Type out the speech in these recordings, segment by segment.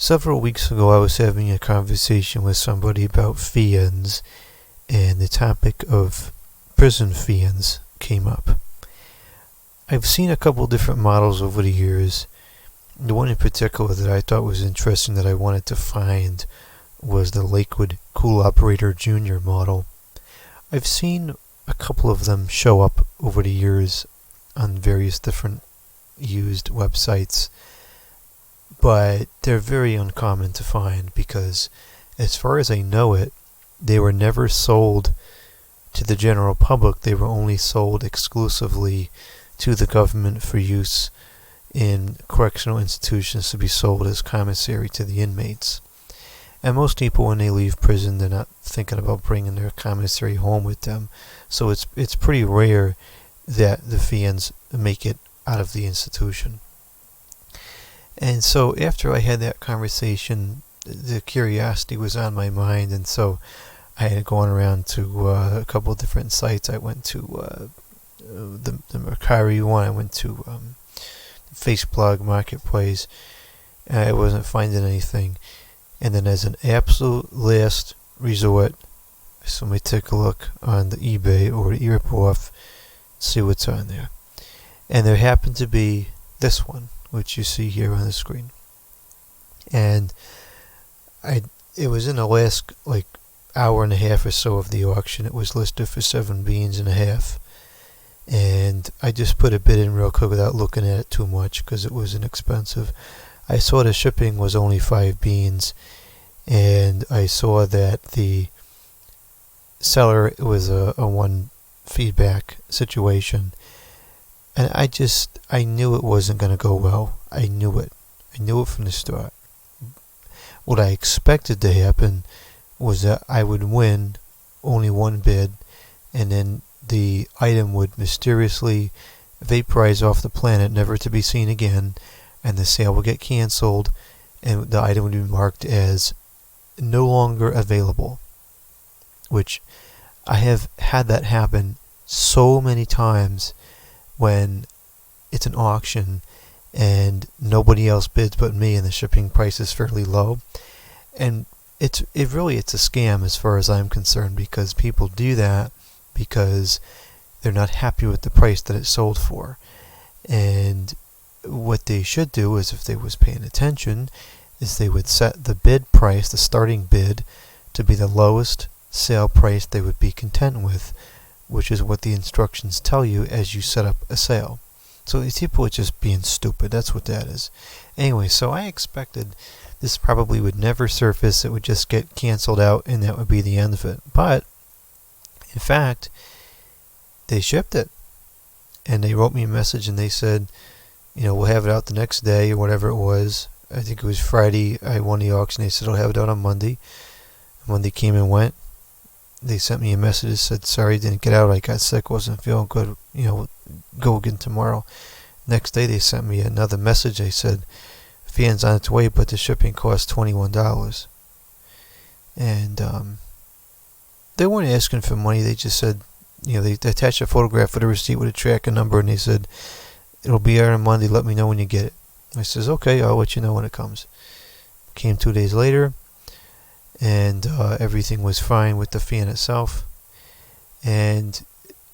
Several weeks ago, I was having a conversation with somebody about fiends, and the topic of prison fiends came up. I've seen a couple different models over the years. The one in particular that I thought was interesting that I wanted to find was the Lakewood Cool Operator Jr. model. I've seen a couple of them show up over the years on various different used websites, but they're very uncommon to find because, as far as I know it, they were never sold to the general public. They were only sold exclusively to the government for use in correctional institutions to be sold as commissary to the inmates. And most people, when they leave prison, they're not thinking about bringing their commissary home with them. So it's pretty rare that the fiends make it out of the institution. And so after I had that conversation, the curiosity was on my mind, and so I had gone around to a couple of different sites. I went to the Mercari one. I went to Facebook Marketplace. I wasn't finding anything. And then as an absolute last resort, somebody take a look on the eBay or the Earpuff, see what's on there. And there happened to be this one, which you see here on the screen. And it was in the last hour and a half or so of the auction. It was listed for 7 beans and a half. And I just put a bid in real quick without looking at it too much because it was inexpensive. I saw the shipping was only 5 beans, and I saw that the seller was a one feedback situation. And I knew it wasn't going to go well. I knew it. I knew it from the start. What I expected to happen was that I would win only one bid, and then the item would mysteriously vaporize off the planet, never to be seen again, and the sale would get canceled, and the item would be marked as no longer available. Which I have had that happen so many times when it's an auction and nobody else bids but me, and the shipping price is fairly low. And it's a scam as far as I'm concerned, because people do that because they're not happy with the price that it's sold for. And what they should do is, if they was paying attention, is they would set the bid price, the starting bid, to be the lowest sale price they would be content with, which is what the instructions tell you as you set up a sale. So these people are just being stupid. That's what that is. Anyway, so I expected this probably would never surface. It would just get canceled out, and that would be the end of it. But in fact, they shipped it, and they wrote me a message, and they said, we'll have it out the next day, or whatever it was. I think it was Friday I won the auction. They said, I'll have it out on Monday. Monday came and went. They sent me a message that said, sorry, didn't get out. I got sick, wasn't feeling good. Go again tomorrow. Next day they sent me another message. They said, fiend's on its way, but the shipping costs $21. And they weren't asking for money. They just said, they attached a photograph of the receipt with a tracking number, and they said, it'll be out on Monday, let me know when you get it. I says, okay, I'll let you know when it comes. Came 2 days later, and everything was fine with the fan itself. And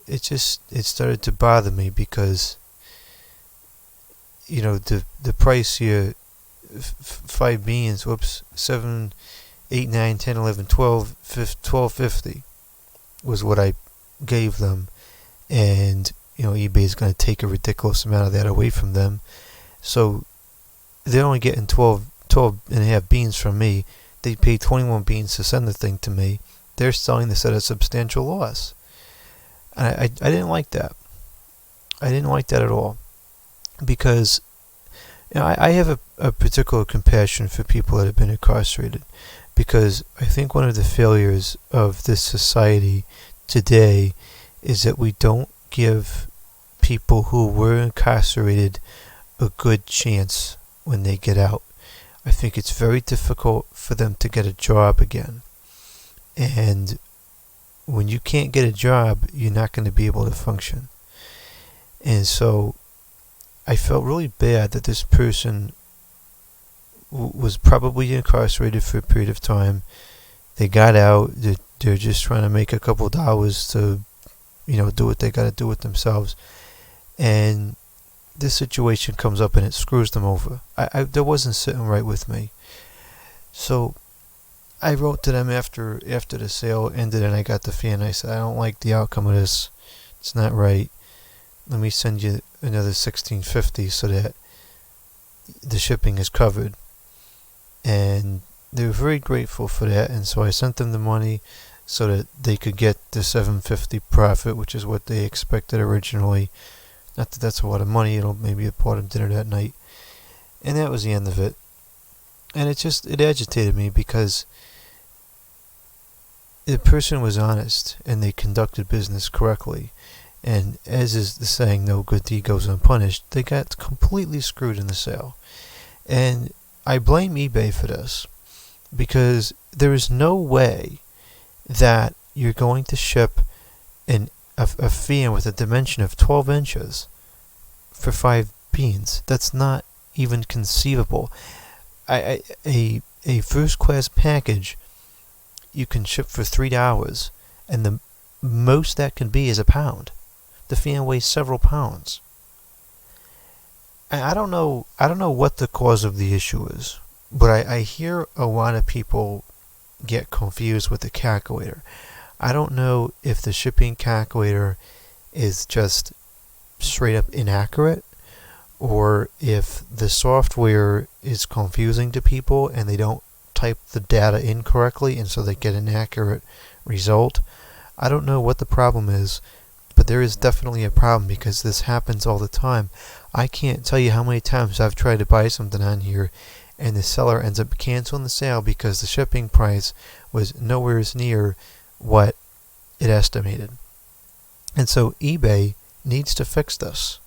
it started to bother me because, the price here, 5 beans, 7, 8, 9, 10, 11, 12, 12.50 was what I gave them. And, eBay is going to take a ridiculous amount of that away from them. So they're only getting 12 and a half beans from me. They paid 21 beans to send the thing to me. They're selling this at a substantial loss. And I didn't like that. I didn't like that at all. Because I have a particular compassion for people that have been incarcerated. Because I think one of the failures of this society today is that we don't give people who were incarcerated a good chance when they get out. I think it's very difficult for them to get a job again. And when you can't get a job, you're not going to be able to function. And so I felt really bad that this person was probably incarcerated for a period of time. They got out. They're just trying to make a couple dollars to, do what they got to do with themselves. And this situation comes up and it screws them over. That wasn't sitting right with me. So I wrote to them after the sale ended and I got the fee, and I said, I don't like the outcome of this. It's not right. Let me send you another $16.50 so that the shipping is covered. And they were very grateful for that, and so I sent them the money so that they could get the $7.50 profit, which is what they expected originally. Not that that's a lot of money. It'll maybe have bought them dinner that night. And that was the end of it. And it agitated me because the person was honest and they conducted business correctly. And as is the saying, no good deed goes unpunished, they got completely screwed in the sale. And I blame eBay for this, because there is no way that you're going to ship a fan with a dimension of 12 inches for 5 beans. That's not even conceivable. A first class package you can ship for $3, and the most that can be is a pound. The fan weighs several pounds. I don't know what the cause of the issue is, but I hear a lot of people get confused with the calculator. I don't know if the shipping calculator is just straight up inaccurate, or if the software is confusing to people and they don't type the data in correctly and so they get an inaccurate result. I don't know what the problem is, but there is definitely a problem, because this happens all the time. I can't tell you how many times I've tried to buy something on here and the seller ends up canceling the sale because the shipping price was nowhere near what it estimated. And so eBay needs to fix this.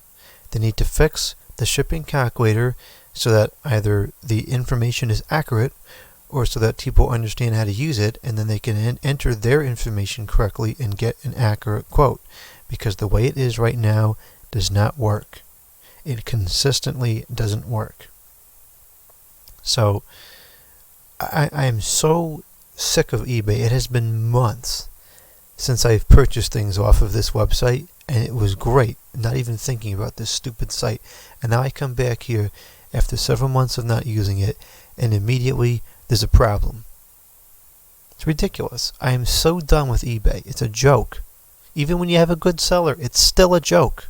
They need to fix the shipping calculator so that either the information is accurate or so that people understand how to use it, and then they can enter their information correctly and get an accurate quote. Because the way it is right now does not work. It consistently doesn't work. So I am so sick of eBay. It has been months since I've purchased things off of this website, and it was great, not even thinking about this stupid site. And now I come back here after several months of not using it, and immediately there's a problem. It's ridiculous. I am so done with eBay. It's a joke. Even when you have a good seller, it's still a joke.